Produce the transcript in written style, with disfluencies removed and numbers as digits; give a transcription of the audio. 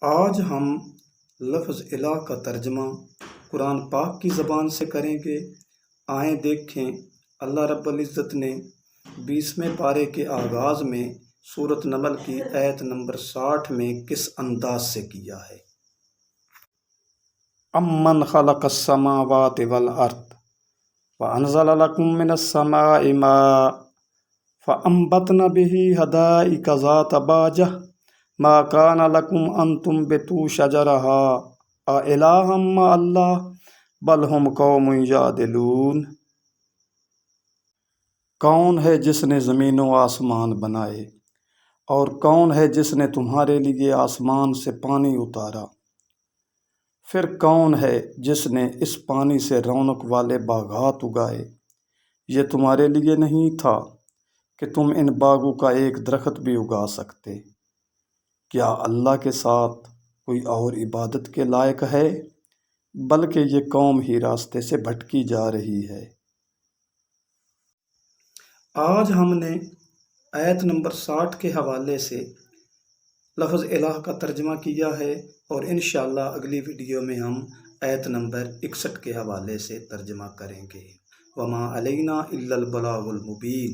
آج ہم لفظ الہ کا ترجمہ قرآن پاک کی زبان سے کریں گے۔ آئیں دیکھیں اللہ رب العزت نے 20ویں پارے کے آغاز میں سورۃ نمل کی آیت نمبر 60 میں کس انداز سے کیا ہے۔ امن خلق السماوات والارض وانزل لكم من السماء ماء فانبتنا به حدائق ذات بهجة ما كان لكم ان تنبتوا شجرها أإله مع الله بل هم قوم يجادلون۔ کون ہے جس نے زمین و آسمان بنائے، اور کون ہے جس نے تمہارے لیے آسمان سے پانی اتارا؟ پھر کون ہے جس نے اس پانی سے رونق والے باغات اگائے؟ یہ تمہارے لیے نہیں تھا کہ تم ان باغوں کا ایک درخت بھی اگا سکتے؟ کیا اللہ کے ساتھ کوئی اور عبادت کے لائق ہے؟ بلکہ یہ قوم ہی راستے سے بھٹکی جا رہی ہے۔ آج ہم نے آیت نمبر 60 کے حوالے سے لفظ الہ کا ترجمہ کیا ہے، اور انشاءاللہ اگلی ویڈیو میں ہم آیت نمبر 61 کے حوالے سے ترجمہ کریں گے۔ وما علینا الا البلاغ المبین۔